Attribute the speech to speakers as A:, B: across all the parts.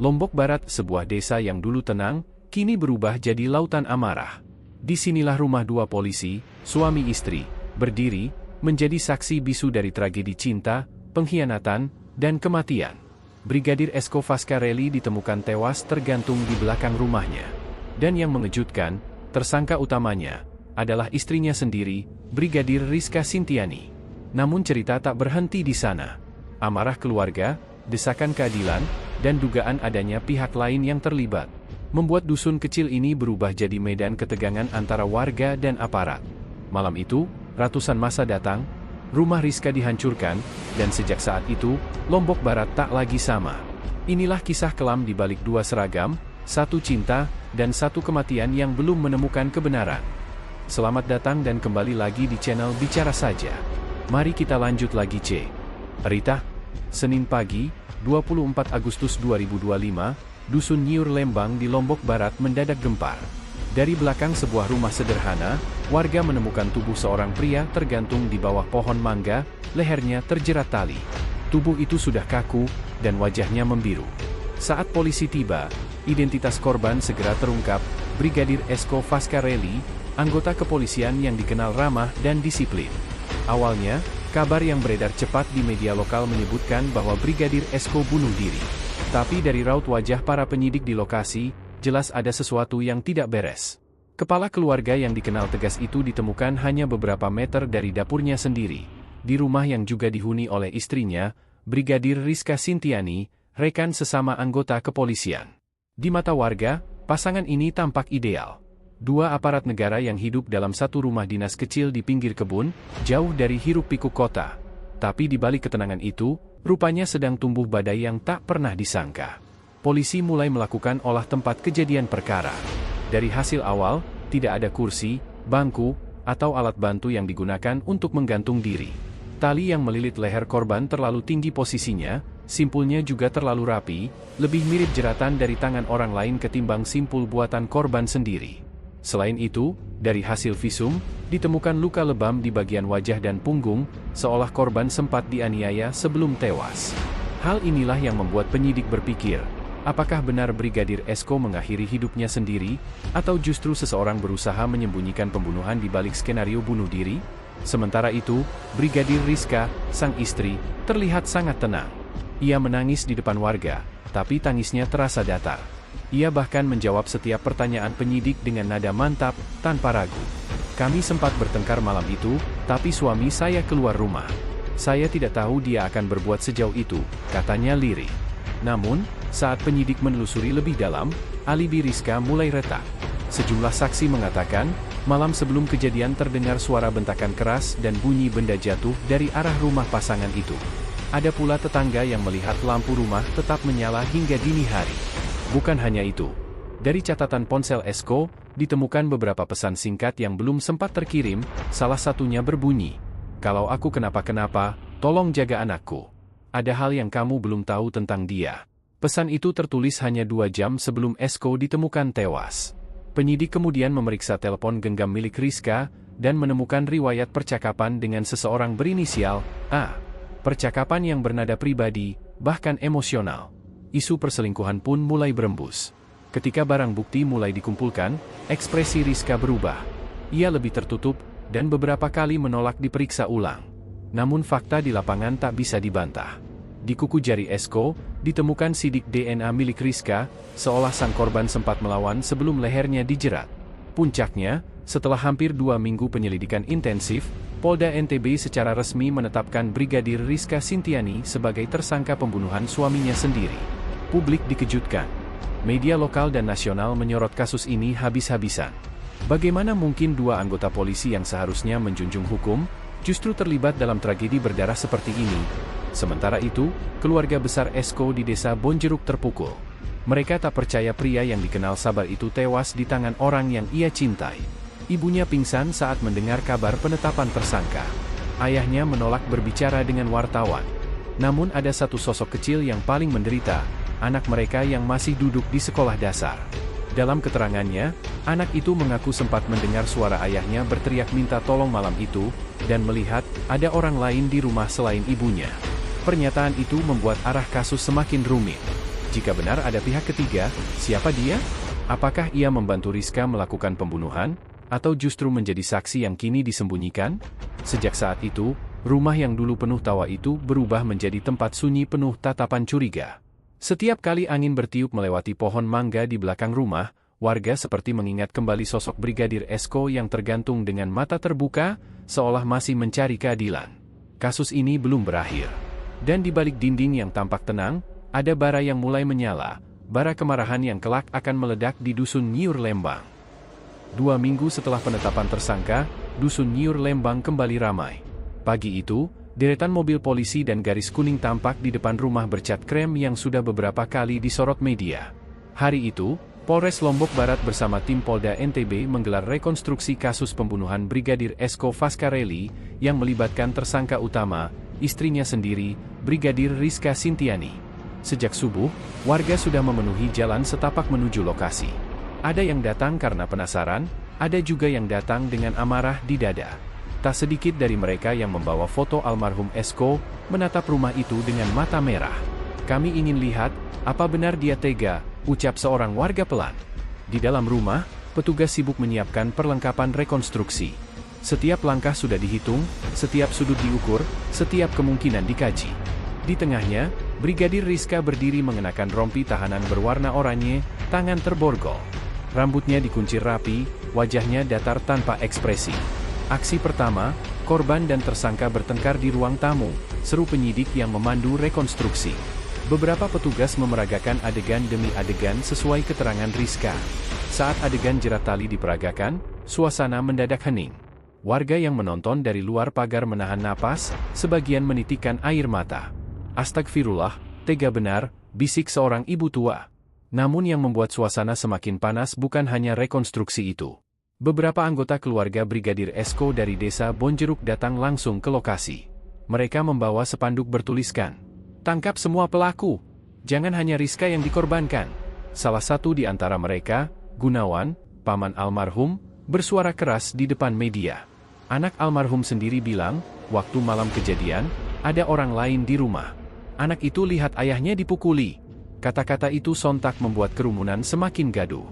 A: Lombok Barat, sebuah desa yang dulu tenang, kini berubah jadi lautan amarah. Disinilah rumah dua polisi, suami istri, berdiri, menjadi saksi bisu dari tragedi cinta, pengkhianatan, dan kematian. Brigadir Esko Fascarelli ditemukan tewas tergantung di belakang rumahnya. Dan yang mengejutkan, tersangka utamanya adalah istrinya sendiri, Brigadir Rizka Sintiani. Namun cerita tak berhenti di sana. Amarah keluarga, desakan keadilan, dan dugaan adanya pihak lain yang terlibat membuat dusun kecil ini berubah jadi medan ketegangan antara warga dan aparat. Malam itu, ratusan massa datang, rumah Rizka dihancurkan, dan sejak saat itu, Lombok Barat tak lagi sama. Inilah kisah kelam di balik dua seragam, satu cinta, dan satu kematian yang belum menemukan kebenaran. Selamat datang dan kembali lagi di channel Bicara Saja. Mari kita lanjut lagi Rita. Senin pagi, 24 Agustus 2025, Dusun Nyiur Lembang di Lombok Barat mendadak gempar. Dari belakang sebuah rumah sederhana, warga menemukan tubuh seorang pria tergantung di bawah pohon mangga, lehernya terjerat tali. Tubuh itu sudah kaku, dan wajahnya membiru. Saat polisi tiba, identitas korban segera terungkap, Brigadir Esko Fascarelli, anggota kepolisian yang dikenal ramah dan disiplin. Awalnya, kabar yang beredar cepat di media lokal menyebutkan bahwa Brigadir Esko bunuh diri. Tapi dari raut wajah para penyidik di lokasi, jelas ada sesuatu yang tidak beres. Kepala keluarga yang dikenal tegas itu ditemukan hanya beberapa meter dari dapurnya sendiri, di rumah yang juga dihuni oleh istrinya, Brigadir Rizka Sintiani, rekan sesama anggota kepolisian. Di mata warga, pasangan ini tampak ideal. Dua aparat negara yang hidup dalam satu rumah dinas kecil di pinggir kebun, jauh dari hiruk-pikuk kota. Tapi di balik ketenangan itu, rupanya sedang tumbuh badai yang tak pernah disangka. Polisi mulai melakukan olah tempat kejadian perkara. Dari hasil awal, tidak ada kursi, bangku, atau alat bantu yang digunakan untuk menggantung diri. Tali yang melilit leher korban terlalu tinggi posisinya, simpulnya juga terlalu rapi, lebih mirip jeratan dari tangan orang lain ketimbang simpul buatan korban sendiri. Selain itu, dari hasil visum, ditemukan luka lebam di bagian wajah dan punggung, seolah korban sempat dianiaya sebelum tewas. Hal inilah yang membuat penyidik berpikir, apakah benar Brigadir Esko mengakhiri hidupnya sendiri, atau justru seseorang berusaha menyembunyikan pembunuhan di balik skenario bunuh diri? Sementara itu, Brigadir Rizka, sang istri, terlihat sangat tenang. Ia menangis di depan warga, tapi tangisnya terasa datar. Ia bahkan menjawab setiap pertanyaan penyidik dengan nada mantap, tanpa ragu. Kami sempat bertengkar malam itu, tapi suami saya keluar rumah. Saya tidak tahu dia akan berbuat sejauh itu, katanya lirih. Namun, saat penyidik menelusuri lebih dalam, alibi Rizka mulai retak. Sejumlah saksi mengatakan, malam sebelum kejadian terdengar suara bentakan keras dan bunyi benda jatuh dari arah rumah pasangan itu. Ada pula tetangga yang melihat lampu rumah tetap menyala hingga dini hari. Bukan hanya itu. Dari catatan ponsel Esko, ditemukan beberapa pesan singkat yang belum sempat terkirim, salah satunya berbunyi, "Kalau aku kenapa-kenapa, tolong jaga anakku. Ada hal yang kamu belum tahu tentang dia." Pesan itu tertulis hanya 2 jam sebelum Esko ditemukan tewas. Penyidik kemudian memeriksa telepon genggam milik Rizka, dan menemukan riwayat percakapan dengan seseorang berinisial A. Percakapan yang bernada pribadi, bahkan emosional. Isu perselingkuhan pun mulai berembus. Ketika barang bukti mulai dikumpulkan, ekspresi Rizka berubah. Ia lebih tertutup, dan beberapa kali menolak diperiksa ulang. Namun fakta di lapangan tak bisa dibantah. Di kuku jari Esko, ditemukan sidik DNA milik Rizka, seolah sang korban sempat melawan sebelum lehernya dijerat. Puncaknya, setelah hampir 2 minggu penyelidikan intensif, Polda NTB secara resmi menetapkan Brigadir Rizka Sintiani sebagai tersangka pembunuhan suaminya sendiri. Publik dikejutkan. Media lokal dan nasional menyorot kasus ini habis-habisan. Bagaimana mungkin dua anggota polisi yang seharusnya menjunjung hukum, justru terlibat dalam tragedi berdarah seperti ini? Sementara itu, keluarga besar Esko di desa Bonjeruk terpukul. Mereka tak percaya pria yang dikenal sabar itu tewas di tangan orang yang ia cintai. Ibunya pingsan saat mendengar kabar penetapan tersangka. Ayahnya menolak berbicara dengan wartawan. Namun ada satu sosok kecil yang paling menderita, anak mereka yang masih duduk di sekolah dasar. Dalam keterangannya, anak itu mengaku sempat mendengar suara ayahnya berteriak minta tolong malam itu, dan melihat ada orang lain di rumah selain ibunya. Pernyataan itu membuat arah kasus semakin rumit. Jika benar ada pihak ketiga, siapa dia? Apakah ia membantu Rizka melakukan pembunuhan, atau justru menjadi saksi yang kini disembunyikan? Sejak saat itu, rumah yang dulu penuh tawa itu berubah menjadi tempat sunyi penuh tatapan curiga. Setiap kali angin bertiup melewati pohon mangga di belakang rumah, warga seperti mengingat kembali sosok Brigadir Esko yang tergantung dengan mata terbuka, seolah masih mencari keadilan. Kasus ini belum berakhir. Dan di balik dinding yang tampak tenang, ada bara yang mulai menyala, bara kemarahan yang kelak akan meledak di Dusun Nyiur Lembang. 2 minggu setelah penetapan tersangka, Dusun Nyiur Lembang kembali ramai. Pagi itu, deretan mobil polisi dan garis kuning tampak di depan rumah bercat krem yang sudah beberapa kali disorot media. Hari itu, Polres Lombok Barat bersama tim Polda NTB menggelar rekonstruksi kasus pembunuhan Brigadir Esko Fascarelli yang melibatkan tersangka utama, istrinya sendiri, Brigadir Rizka Sintiani. Sejak subuh, warga sudah memenuhi jalan setapak menuju lokasi. Ada yang datang karena penasaran, ada juga yang datang dengan amarah di dada. Tak sedikit dari mereka yang membawa foto almarhum Esko, menatap rumah itu dengan mata merah. Kami ingin lihat, apa benar dia tega, ucap seorang warga pelan. Di dalam rumah, petugas sibuk menyiapkan perlengkapan rekonstruksi. Setiap langkah sudah dihitung, setiap sudut diukur, setiap kemungkinan dikaji. Di tengahnya, Brigadir Rizka berdiri mengenakan rompi tahanan berwarna oranye, tangan terborgol. Rambutnya dikuncir rapi, wajahnya datar tanpa ekspresi. Aksi pertama, korban dan tersangka bertengkar di ruang tamu, seru penyidik yang memandu rekonstruksi. Beberapa petugas memeragakan adegan demi adegan sesuai keterangan Rizka. Saat adegan jerat tali diperagakan, suasana mendadak hening. Warga yang menonton dari luar pagar menahan napas, sebagian menitikkan air mata. Astagfirullah, tega benar, bisik seorang ibu tua. Namun yang membuat suasana semakin panas bukan hanya rekonstruksi itu. Beberapa anggota keluarga Brigadir Esko dari desa Bonjeruk datang langsung ke lokasi. Mereka membawa spanduk bertuliskan, "Tangkap semua pelaku, jangan hanya Rizka yang dikorbankan." Salah satu di antara mereka, Gunawan, paman almarhum, bersuara keras di depan media. Anak almarhum sendiri bilang, waktu malam kejadian, ada orang lain di rumah. Anak itu lihat ayahnya dipukuli. Kata-kata itu sontak membuat kerumunan semakin gaduh.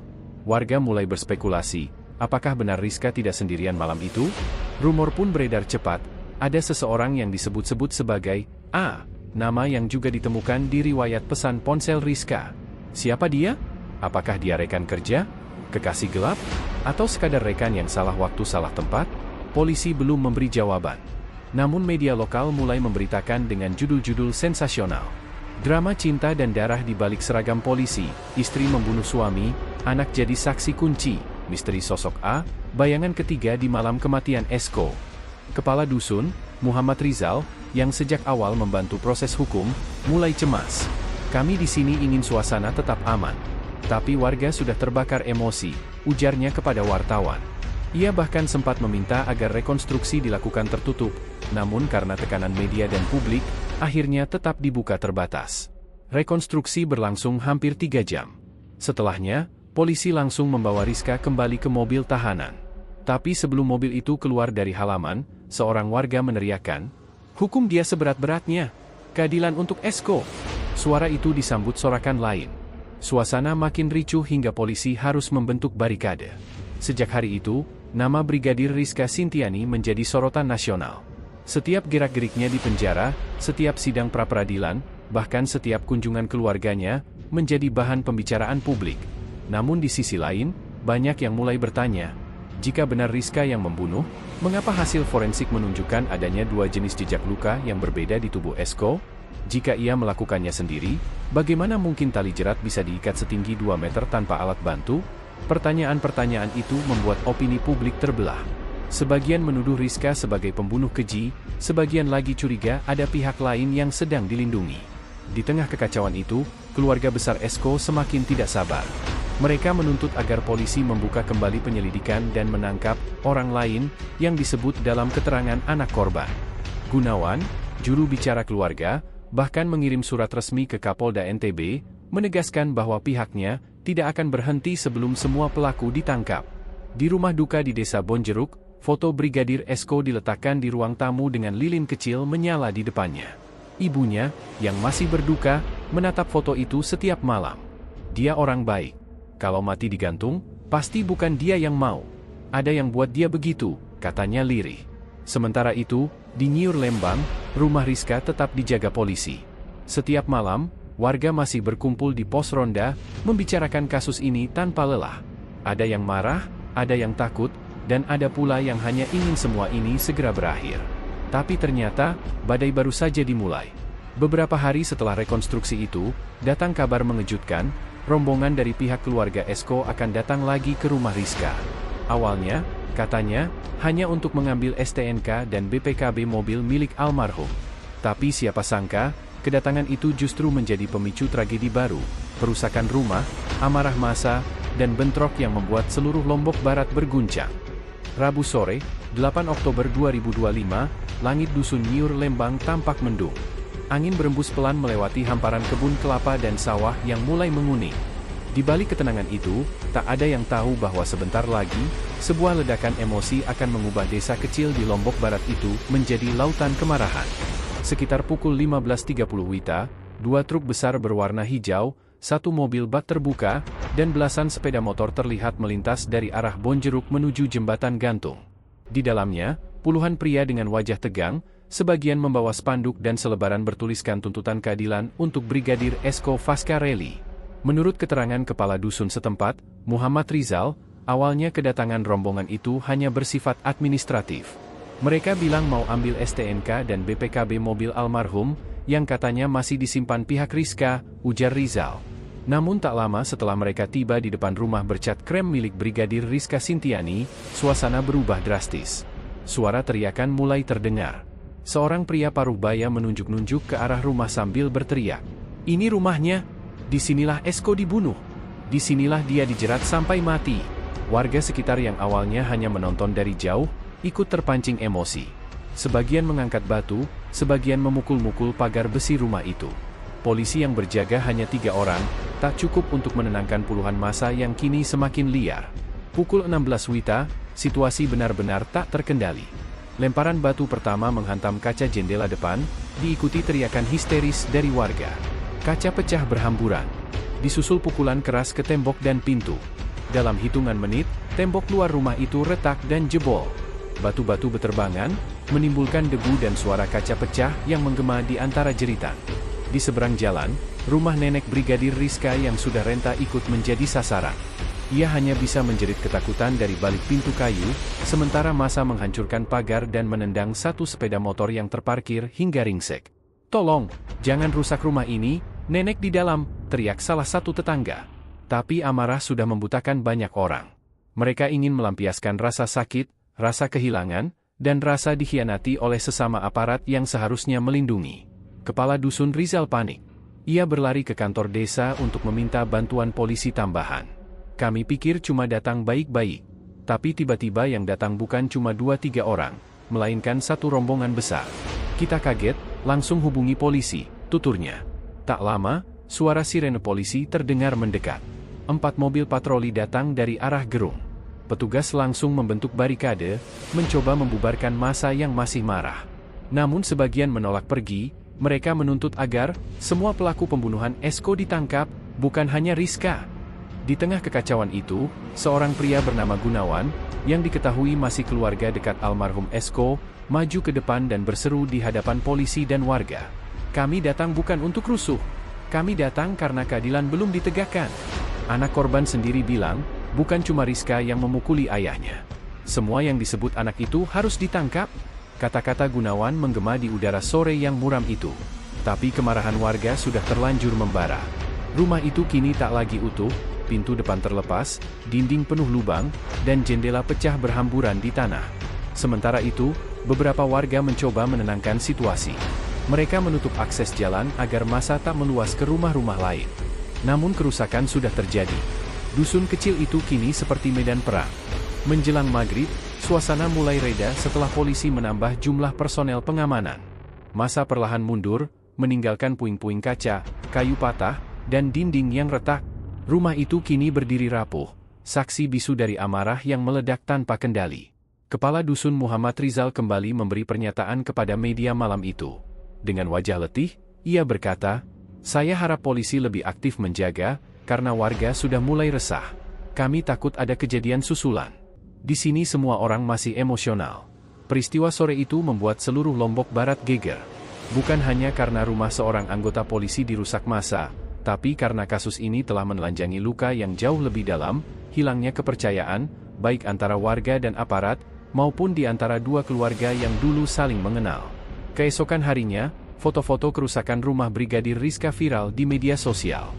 A: Warga mulai berspekulasi, apakah benar Rizka tidak sendirian malam itu? Rumor pun beredar cepat, ada seseorang yang disebut-sebut sebagai A, nama yang juga ditemukan di riwayat pesan ponsel Rizka. Siapa dia? Apakah dia rekan kerja? Kekasih gelap? Atau sekadar rekan yang salah waktu salah tempat? Polisi belum memberi jawaban. Namun media lokal mulai memberitakan dengan judul-judul sensasional. Drama cinta dan darah di balik seragam polisi, istri membunuh suami, anak jadi saksi kunci, misteri sosok A, bayangan ketiga di malam kematian Esko. Kepala dusun, Muhammad Rizal, yang sejak awal membantu proses hukum, mulai cemas. Kami di sini ingin suasana tetap aman. Tapi warga sudah terbakar emosi, ujarnya kepada wartawan. Ia bahkan sempat meminta agar rekonstruksi dilakukan tertutup, namun karena tekanan media dan publik, akhirnya tetap dibuka terbatas. Rekonstruksi berlangsung hampir 3 jam. Setelahnya, polisi langsung membawa Rizka kembali ke mobil tahanan. Tapi sebelum mobil itu keluar dari halaman, seorang warga meneriakkan, "Hukum dia seberat-beratnya. Keadilan untuk Esko." Suara itu disambut sorakan lain. Suasana makin ricuh hingga polisi harus membentuk barikade. Sejak hari itu, nama Brigadir Rizka Sintiani menjadi sorotan nasional. Setiap gerak-geriknya di penjara, setiap sidang pra-peradilan, bahkan setiap kunjungan keluarganya, menjadi bahan pembicaraan publik. Namun di sisi lain, banyak yang mulai bertanya, jika benar Rizka yang membunuh, mengapa hasil forensik menunjukkan adanya 2 jenis jejak luka yang berbeda di tubuh Esko? Jika ia melakukannya sendiri, bagaimana mungkin tali jerat bisa diikat setinggi 2 meter tanpa alat bantu? Pertanyaan-pertanyaan itu membuat opini publik terbelah. Sebagian menuduh Rizka sebagai pembunuh keji, sebagian lagi curiga ada pihak lain yang sedang dilindungi. Di tengah kekacauan itu, keluarga besar Esko semakin tidak sabar. Mereka menuntut agar polisi membuka kembali penyelidikan dan menangkap orang lain yang disebut dalam keterangan anak korban. Gunawan, juru bicara keluarga, bahkan mengirim surat resmi ke Kapolda NTB, menegaskan bahwa pihaknya tidak akan berhenti sebelum semua pelaku ditangkap. Di rumah duka di desa Bonjeruk, foto Brigadir Esko diletakkan di ruang tamu dengan lilin kecil menyala di depannya. Ibunya, yang masih berduka, menatap foto itu setiap malam. Dia orang baik. Kalau mati digantung, pasti bukan dia yang mau. Ada yang buat dia begitu, katanya lirih. Sementara itu, di Nyiur Lembang, rumah Rizka tetap dijaga polisi. Setiap malam, warga masih berkumpul di pos ronda, membicarakan kasus ini tanpa lelah. Ada yang marah, ada yang takut, dan ada pula yang hanya ingin semua ini segera berakhir. Tapi ternyata, badai baru saja dimulai. Beberapa hari setelah rekonstruksi itu, datang kabar mengejutkan, rombongan dari pihak keluarga Esko akan datang lagi ke rumah Rizka. Awalnya, katanya, hanya untuk mengambil STNK dan BPKB mobil milik almarhum. Tapi siapa sangka, kedatangan itu justru menjadi pemicu tragedi baru, perusakan rumah, amarah massa, dan bentrok yang membuat seluruh Lombok Barat berguncang. Rabu sore, 8 Oktober 2025, langit dusun Nyiur Lembang tampak mendung. Angin berembus pelan melewati hamparan kebun kelapa dan sawah yang mulai menguning. Di balik ketenangan itu, tak ada yang tahu bahwa sebentar lagi, sebuah ledakan emosi akan mengubah desa kecil di Lombok Barat itu menjadi lautan kemarahan. Sekitar pukul 15.30 WITA, 2 truk besar berwarna hijau, 1 mobil bak terbuka, dan belasan sepeda motor terlihat melintas dari arah Bonjeruk menuju jembatan gantung. Di dalamnya, puluhan pria dengan wajah tegang, sebagian membawa spanduk dan selebaran bertuliskan tuntutan keadilan untuk Brigadir Esko Fascarelli. Menurut keterangan kepala dusun setempat, Muhammad Rizal, awalnya kedatangan rombongan itu hanya bersifat administratif. Mereka bilang mau ambil STNK dan BPKB mobil almarhum, yang katanya masih disimpan pihak Rizka, ujar Rizal. Namun tak lama setelah mereka tiba di depan rumah bercat krem milik Brigadir Rizka Sintiani, suasana berubah drastis. Suara teriakan mulai terdengar. Seorang pria paruh baya menunjuk-nunjuk ke arah rumah sambil berteriak. "Ini rumahnya! Disinilah Esko dibunuh! Disinilah dia dijerat sampai mati!" Warga sekitar yang awalnya hanya menonton dari jauh, ikut terpancing emosi. Sebagian mengangkat batu, sebagian memukul-mukul pagar besi rumah itu. Polisi yang berjaga hanya 3 orang, tak cukup untuk menenangkan puluhan massa yang kini semakin liar. Pukul 16 WITA, situasi benar-benar tak terkendali. Lemparan batu pertama menghantam kaca jendela depan, diikuti teriakan histeris dari warga. Kaca pecah berhamburan. Disusul pukulan keras ke tembok dan pintu. Dalam hitungan menit, tembok luar rumah itu retak dan jebol. Batu-batu beterbangan, menimbulkan debu dan suara kaca pecah yang menggema di antara jeritan. Di seberang jalan, rumah nenek Brigadir Rizka yang sudah renta ikut menjadi sasaran. Ia hanya bisa menjerit ketakutan dari balik pintu kayu, sementara massa menghancurkan pagar dan menendang 1 sepeda motor yang terparkir hingga ringsek. "Tolong, jangan rusak rumah ini, nenek di dalam," teriak salah satu tetangga. Tapi amarah sudah membutakan banyak orang. Mereka ingin melampiaskan rasa sakit, rasa kehilangan, dan rasa dikhianati oleh sesama aparat yang seharusnya melindungi. Kepala dusun Rizal panik. Ia berlari ke kantor desa untuk meminta bantuan polisi tambahan. "Kami pikir cuma datang baik-baik. Tapi tiba-tiba yang datang bukan cuma 2-3 orang, melainkan satu rombongan besar. Kita kaget, langsung hubungi polisi," tuturnya. Tak lama, suara sirene polisi terdengar mendekat. 4 mobil patroli datang dari arah gerung. Petugas langsung membentuk barikade, mencoba membubarkan massa yang masih marah. Namun sebagian menolak pergi, mereka menuntut agar semua pelaku pembunuhan Esko ditangkap, bukan hanya Rizka. Di tengah kekacauan itu, seorang pria bernama Gunawan, yang diketahui masih keluarga dekat almarhum Esko, maju ke depan dan berseru di hadapan polisi dan warga. "Kami datang bukan untuk rusuh. Kami datang karena keadilan belum ditegakkan." Anak korban sendiri bilang, bukan cuma Rizka yang memukuli ayahnya. "Semua yang disebut anak itu harus ditangkap." Kata-kata Gunawan menggema di udara sore yang muram itu. Tapi kemarahan warga sudah terlanjur membara. Rumah itu kini tak lagi utuh, pintu depan terlepas, dinding penuh lubang, dan jendela pecah berhamburan di tanah. Sementara itu, beberapa warga mencoba menenangkan situasi. Mereka menutup akses jalan agar massa tak meluas ke rumah-rumah lain. Namun kerusakan sudah terjadi. Dusun kecil itu kini seperti medan perang. Menjelang maghrib, suasana mulai reda setelah polisi menambah jumlah personel pengamanan. Massa perlahan mundur, meninggalkan puing-puing kaca, kayu patah, dan dinding yang retak. Rumah itu kini berdiri rapuh, saksi bisu dari amarah yang meledak tanpa kendali. Kepala dusun Muhammad Rizal kembali memberi pernyataan kepada media malam itu. Dengan wajah letih, ia berkata, "Saya harap polisi lebih aktif menjaga, karena warga sudah mulai resah. Kami takut ada kejadian susulan." Di sini semua orang masih emosional. Peristiwa sore itu membuat seluruh Lombok Barat geger. Bukan hanya karena rumah seorang anggota polisi dirusak massa, tapi karena kasus ini telah menelanjangi luka yang jauh lebih dalam, hilangnya kepercayaan, baik antara warga dan aparat, maupun di antara dua keluarga yang dulu saling mengenal. Keesokan harinya, foto-foto kerusakan rumah Brigadir Rizka viral di media sosial.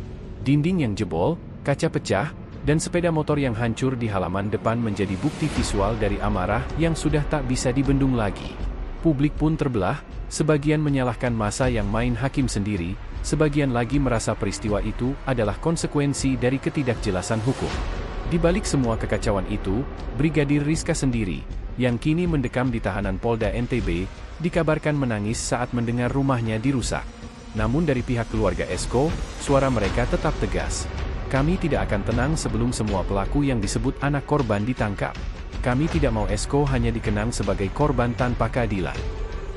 A: Dinding yang jebol, kaca pecah, dan sepeda motor yang hancur di halaman depan menjadi bukti visual dari amarah yang sudah tak bisa dibendung lagi. Publik pun terbelah, sebagian menyalahkan massa yang main hakim sendiri, sebagian lagi merasa peristiwa itu adalah konsekuensi dari ketidakjelasan hukum. Di balik semua kekacauan itu, Brigadir Rizka sendiri, yang kini mendekam di tahanan Polda NTB, dikabarkan menangis saat mendengar rumahnya dirusak. Namun dari pihak keluarga Esko, suara mereka tetap tegas. "Kami tidak akan tenang sebelum semua pelaku yang disebut anak korban ditangkap. Kami tidak mau Esko hanya dikenang sebagai korban tanpa keadilan."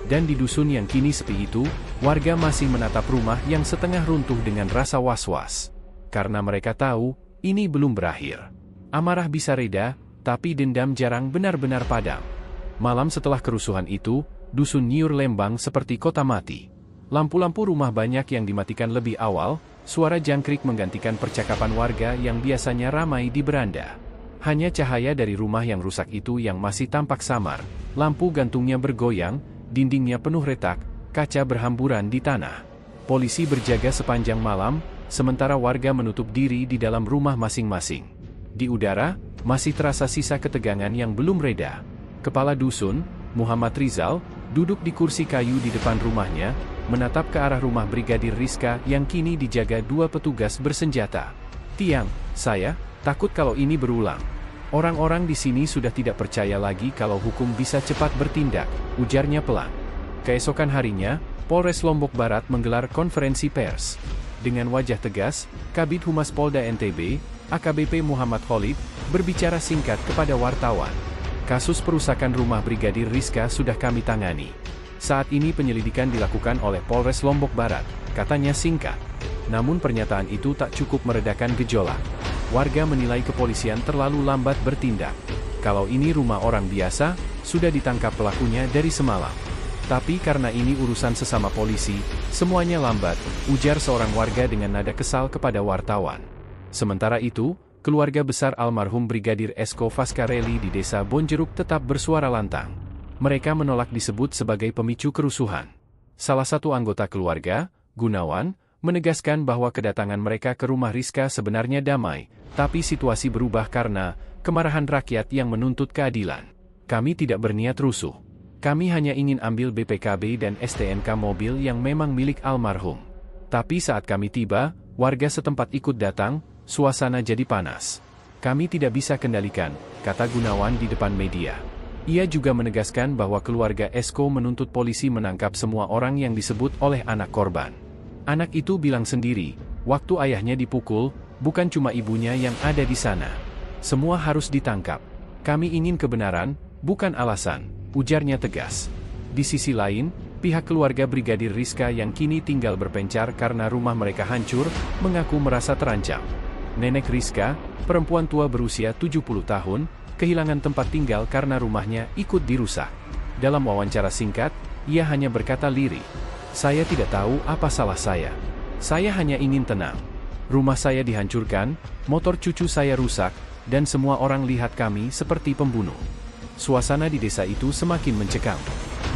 A: Dan di dusun yang kini sepi itu, warga masih menatap rumah yang setengah runtuh dengan rasa was-was. Karena mereka tahu, ini belum berakhir. Amarah bisa reda, tapi dendam jarang benar-benar padam. Malam setelah kerusuhan itu, dusun Nyiur Lembang seperti kota mati. Lampu-lampu rumah banyak yang dimatikan lebih awal, suara jangkrik menggantikan percakapan warga yang biasanya ramai di beranda. Hanya cahaya dari rumah yang rusak itu yang masih tampak samar, lampu gantungnya bergoyang, dindingnya penuh retak, kaca berhamburan di tanah. Polisi berjaga sepanjang malam, sementara warga menutup diri di dalam rumah masing-masing. Di udara, masih terasa sisa ketegangan yang belum reda. Kepala dusun, Muhammad Rizal, duduk di kursi kayu di depan rumahnya, menatap ke arah rumah Brigadir Rizka yang kini dijaga dua petugas bersenjata. "Tiang, saya takut kalau ini berulang. Orang-orang di sini sudah tidak percaya lagi kalau hukum bisa cepat bertindak," ujarnya pelan. Keesokan harinya, Polres Lombok Barat menggelar konferensi pers. Dengan wajah tegas, Kabid Humas Polda NTB, AKBP Muhammad Khalid, berbicara singkat kepada wartawan. "Kasus perusakan rumah Brigadir Rizka sudah kami tangani. Saat ini penyelidikan dilakukan oleh Polres Lombok Barat," katanya singkat. Namun pernyataan itu tak cukup meredakan gejolak. Warga menilai kepolisian terlalu lambat bertindak. Kalau ini rumah orang biasa, sudah ditangkap pelakunya dari semalam. Tapi karena ini urusan sesama polisi, semuanya lambat, ujar seorang warga dengan nada kesal kepada wartawan. Sementara itu, keluarga besar almarhum Brigadir Esko Faskareli di desa Bonjeruk tetap bersuara lantang. Mereka menolak disebut sebagai pemicu kerusuhan. Salah satu anggota keluarga, Gunawan, menegaskan bahwa kedatangan mereka ke rumah Rizka sebenarnya damai, tapi situasi berubah karena kemarahan rakyat yang menuntut keadilan. "Kami tidak berniat rusuh. Kami hanya ingin ambil BPKB dan STNK mobil yang memang milik almarhum. Tapi saat kami tiba, warga setempat ikut datang, suasana jadi panas. Kami tidak bisa kendalikan," kata Gunawan di depan media. Ia juga menegaskan bahwa keluarga Esko menuntut polisi menangkap semua orang yang disebut oleh anak korban. Anak itu bilang sendiri, waktu ayahnya dipukul, bukan cuma ibunya yang ada di sana. Semua harus ditangkap. "Kami ingin kebenaran, bukan alasan," ujarnya tegas. Di sisi lain, pihak keluarga Brigadir Rizka yang kini tinggal berpencar karena rumah mereka hancur, mengaku merasa terancam. Nenek Rizka, perempuan tua berusia 70 tahun, kehilangan tempat tinggal karena rumahnya ikut dirusak. Dalam wawancara singkat, ia hanya berkata lirih, "Saya tidak tahu apa salah saya. Saya hanya ingin tenang. Rumah saya dihancurkan, motor cucu saya rusak, dan semua orang lihat kami seperti pembunuh." Suasana di desa itu semakin mencekam.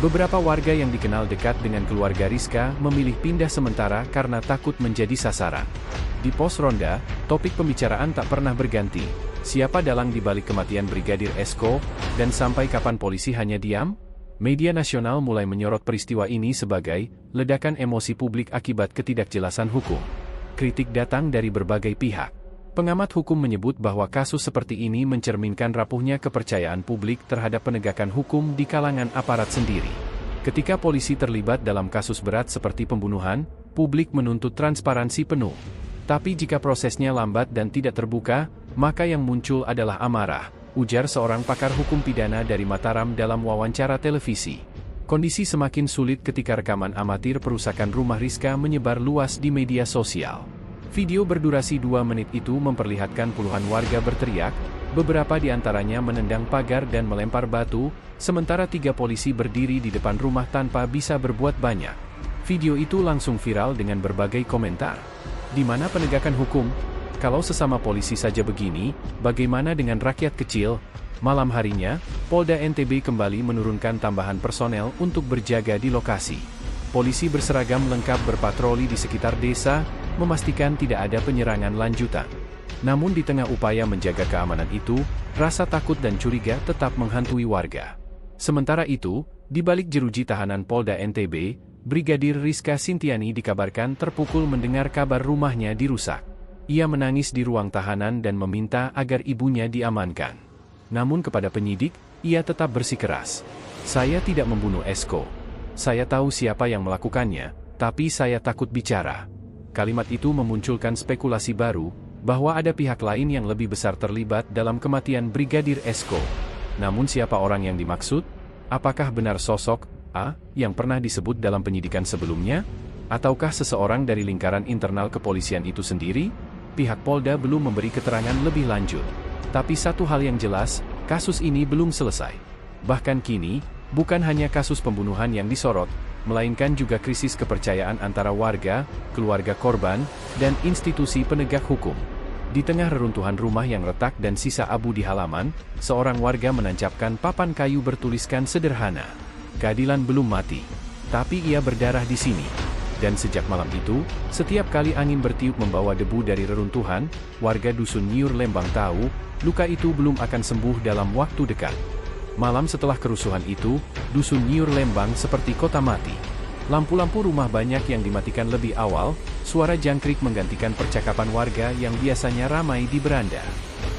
A: Beberapa warga yang dikenal dekat dengan keluarga Rizka memilih pindah sementara karena takut menjadi sasaran. Di pos ronda, topik pembicaraan tak pernah berganti. Siapa dalang di balik kematian Brigadir Esko, dan sampai kapan polisi hanya diam? Media nasional mulai menyorot peristiwa ini sebagai ledakan emosi publik akibat ketidakjelasan hukum. Kritik datang dari berbagai pihak. Pengamat hukum menyebut bahwa kasus seperti ini mencerminkan rapuhnya kepercayaan publik terhadap penegakan hukum di kalangan aparat sendiri. Ketika polisi terlibat dalam kasus berat seperti pembunuhan, publik menuntut transparansi penuh. Tapi jika prosesnya lambat dan tidak terbuka, maka yang muncul adalah amarah, ujar seorang pakar hukum pidana dari Mataram dalam wawancara televisi. Kondisi semakin sulit ketika rekaman amatir perusakan rumah Rizka menyebar luas di media sosial. Video berdurasi 2 menit itu memperlihatkan puluhan warga berteriak, beberapa di antaranya menendang pagar dan melempar batu, sementara 3 polisi berdiri di depan rumah tanpa bisa berbuat banyak. Video itu langsung viral dengan berbagai komentar. Di mana penegakan hukum? Kalau sesama polisi saja begini, bagaimana dengan rakyat kecil? Malam harinya, Polda NTB kembali menurunkan tambahan personel untuk berjaga di lokasi. Polisi berseragam lengkap berpatroli di sekitar desa, memastikan tidak ada penyerangan lanjutan. Namun di tengah upaya menjaga keamanan itu, rasa takut dan curiga tetap menghantui warga. Sementara itu, di balik jeruji tahanan Polda NTB, Brigadir Rizka Sintiani dikabarkan terpukul mendengar kabar rumahnya dirusak. Ia menangis di ruang tahanan dan meminta agar ibunya diamankan. Namun kepada penyidik, ia tetap bersikeras. Saya tidak membunuh Esko. Saya tahu siapa yang melakukannya, tapi saya takut bicara. Kalimat itu memunculkan spekulasi baru, bahwa ada pihak lain yang lebih besar terlibat dalam kematian Brigadir Esko. Namun siapa orang yang dimaksud? Apakah benar sosok A yang pernah disebut dalam penyidikan sebelumnya? Ataukah seseorang dari lingkaran internal kepolisian itu sendiri? Pihak Polda belum memberi keterangan lebih lanjut. Tapi satu hal yang jelas, kasus ini belum selesai. Bahkan kini, bukan hanya kasus pembunuhan yang disorot, melainkan juga krisis kepercayaan antara warga, keluarga korban, dan institusi penegak hukum. Di tengah reruntuhan rumah yang retak dan sisa abu di halaman, seorang warga menancapkan papan kayu bertuliskan sederhana, "Keadilan belum mati, tapi ia berdarah di sini." Dan sejak malam itu, setiap kali angin bertiup membawa debu dari reruntuhan, warga Dusun Nyiur Lembang tahu, luka itu belum akan sembuh dalam waktu dekat. Malam setelah kerusuhan itu, Dusun Nyiur Lembang seperti kota mati. Lampu-lampu rumah banyak yang dimatikan lebih awal, suara jangkrik menggantikan percakapan warga yang biasanya ramai di beranda.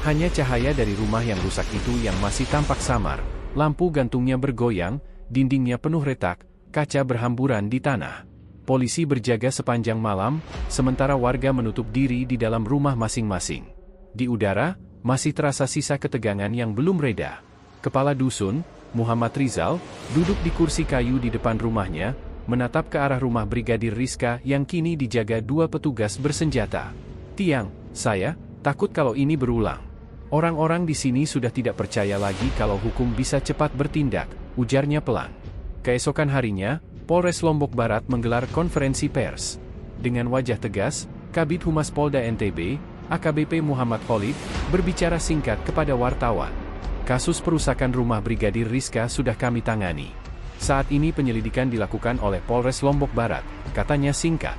A: Hanya cahaya dari rumah yang rusak itu yang masih tampak samar, lampu gantungnya bergoyang, dindingnya penuh retak, kaca berhamburan di tanah. Polisi berjaga sepanjang malam, sementara warga menutup diri di dalam rumah masing-masing. Di udara, masih terasa sisa ketegangan yang belum reda. Kepala dusun, Muhammad Rizal, duduk di kursi kayu di depan rumahnya, menatap ke arah rumah Brigadir Rizka yang kini dijaga 2 petugas bersenjata. "Tiang, saya takut kalau ini berulang. Orang-orang di sini sudah tidak percaya lagi kalau hukum bisa cepat bertindak," ujarnya pelan. Keesokan harinya, Polres Lombok Barat menggelar konferensi pers. Dengan wajah tegas, Kabid Humas Polda NTB, AKBP Muhammad Khalid, berbicara singkat kepada wartawan. "Kasus perusakan rumah Brigadir Rizka sudah kami tangani. Saat ini penyelidikan dilakukan oleh Polres Lombok Barat," katanya singkat.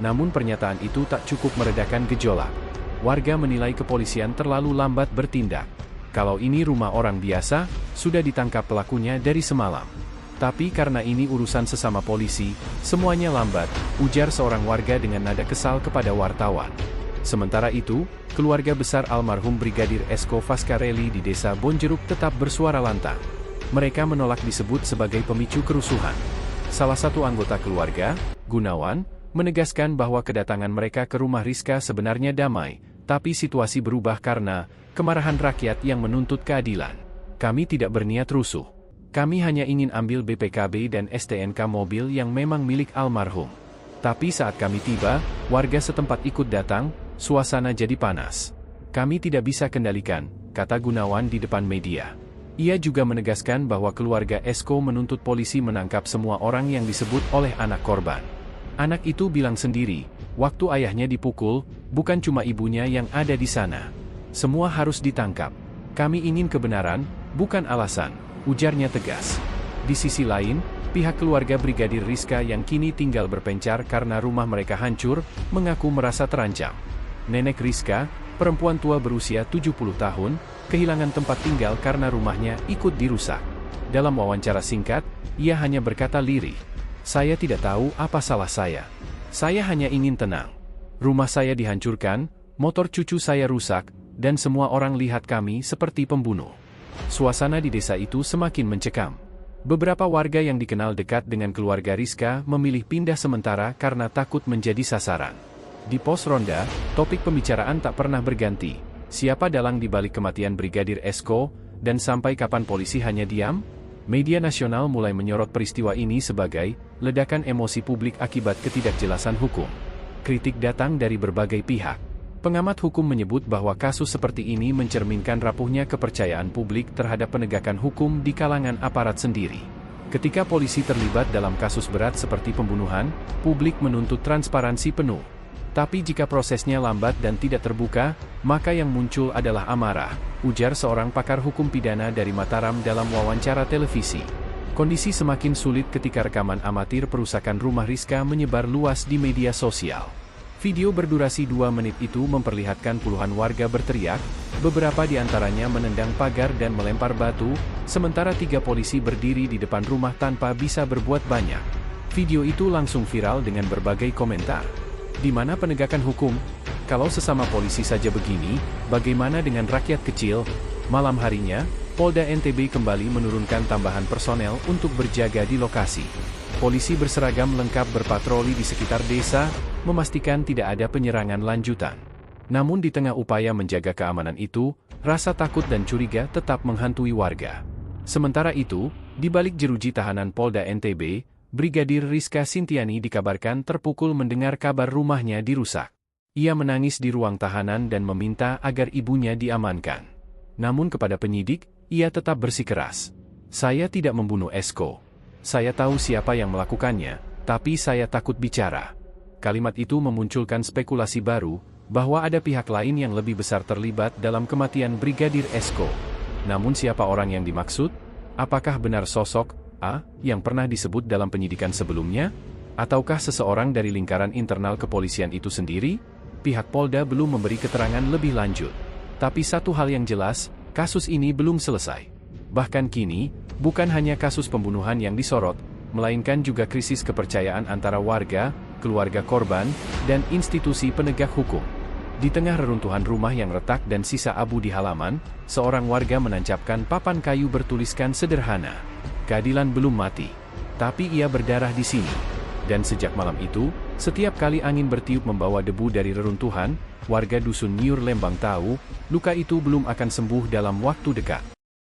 A: Namun pernyataan itu tak cukup meredakan gejolak. Warga menilai kepolisian terlalu lambat bertindak. Kalau ini rumah orang biasa, sudah ditangkap pelakunya dari semalam. Tapi karena ini urusan sesama polisi, semuanya lambat, ujar seorang warga dengan nada kesal kepada wartawan. Sementara itu, keluarga besar almarhum Brigadir Esko Faskareli di desa Bonjeruk tetap bersuara lantang. Mereka menolak disebut sebagai pemicu kerusuhan. Salah satu anggota keluarga, Gunawan, menegaskan bahwa kedatangan mereka ke rumah Rizka sebenarnya damai, tapi situasi berubah karena kemarahan rakyat yang menuntut keadilan. "Kami tidak berniat rusuh. Kami hanya ingin ambil BPKB dan STNK mobil yang memang milik almarhum. Tapi saat kami tiba, warga setempat ikut datang, suasana jadi panas. Kami tidak bisa kendalikan," kata Gunawan di depan media. Ia juga menegaskan bahwa keluarga Esko menuntut polisi menangkap semua orang yang disebut oleh anak korban. Anak itu bilang sendiri, waktu ayahnya dipukul, bukan cuma ibunya yang ada di sana. "Semua harus ditangkap. Kami ingin kebenaran, bukan alasan," ujarnya tegas. Di sisi lain, pihak keluarga Brigadir Rizka yang kini tinggal berpencar karena rumah mereka hancur, mengaku merasa terancam. Nenek Rizka, perempuan tua berusia 70 tahun, kehilangan tempat tinggal karena rumahnya ikut dirusak. Dalam wawancara singkat, ia hanya berkata lirih, "Saya tidak tahu apa salah saya. Saya hanya ingin tenang. Rumah saya dihancurkan, motor cucu saya rusak, dan semua orang lihat kami seperti pembunuh." Suasana di desa itu semakin mencekam. Beberapa warga yang dikenal dekat dengan keluarga Rizka memilih pindah sementara karena takut menjadi sasaran. Di pos ronda, topik pembicaraan tak pernah berganti. Siapa dalang di balik kematian Brigadir Esko, dan sampai kapan polisi hanya diam? Media nasional mulai menyorot peristiwa ini sebagai ledakan emosi publik akibat ketidakjelasan hukum. Kritik datang dari berbagai pihak. Pengamat hukum menyebut bahwa kasus seperti ini mencerminkan rapuhnya kepercayaan publik terhadap penegakan hukum di kalangan aparat sendiri. Ketika polisi terlibat dalam kasus berat seperti pembunuhan, publik menuntut transparansi penuh. Tapi jika prosesnya lambat dan tidak terbuka, maka yang muncul adalah amarah, ujar seorang pakar hukum pidana dari Mataram dalam wawancara televisi. Kondisi semakin sulit ketika rekaman amatir perusakan rumah Rizka menyebar luas di media sosial. Video berdurasi 2 menit itu memperlihatkan puluhan warga berteriak, beberapa di antaranya menendang pagar dan melempar batu, sementara 3 polisi berdiri di depan rumah tanpa bisa berbuat banyak. Video itu langsung viral dengan berbagai komentar. Di mana penegakan hukum? Kalau sesama polisi saja begini, bagaimana dengan rakyat kecil? Malam harinya, Polda NTB kembali menurunkan tambahan personel untuk berjaga di lokasi. Polisi berseragam lengkap berpatroli di sekitar desa, memastikan tidak ada penyerangan lanjutan. Namun di tengah upaya menjaga keamanan itu, rasa takut dan curiga tetap menghantui warga. Sementara itu, di balik jeruji tahanan Polda NTB, Brigadir Rizka Sintiani dikabarkan terpukul mendengar kabar rumahnya dirusak. Ia menangis di ruang tahanan dan meminta agar ibunya diamankan. Namun kepada penyidik, ia tetap bersikeras. Saya tidak membunuh Esko. Saya tahu siapa yang melakukannya, tapi saya takut bicara. Kalimat itu memunculkan spekulasi baru, bahwa ada pihak lain yang lebih besar terlibat dalam kematian Brigadir Esko. Namun siapa orang yang dimaksud? Apakah benar sosok A yang pernah disebut dalam penyidikan sebelumnya? Ataukah seseorang dari lingkaran internal kepolisian itu sendiri? Pihak Polda belum memberi keterangan lebih lanjut. Tapi satu hal yang jelas, kasus ini belum selesai. Bahkan kini, bukan hanya kasus pembunuhan yang disorot, melainkan juga krisis kepercayaan antara warga, keluarga korban, dan institusi penegak hukum. Di tengah reruntuhan rumah yang retak dan sisa abu di halaman, seorang warga menancapkan papan kayu bertuliskan sederhana, "Keadilan belum mati, tapi ia berdarah di sini." Dan sejak malam itu, setiap kali angin bertiup membawa debu dari reruntuhan, warga dusun Nyur Lembang tahu, luka itu belum akan sembuh dalam waktu dekat.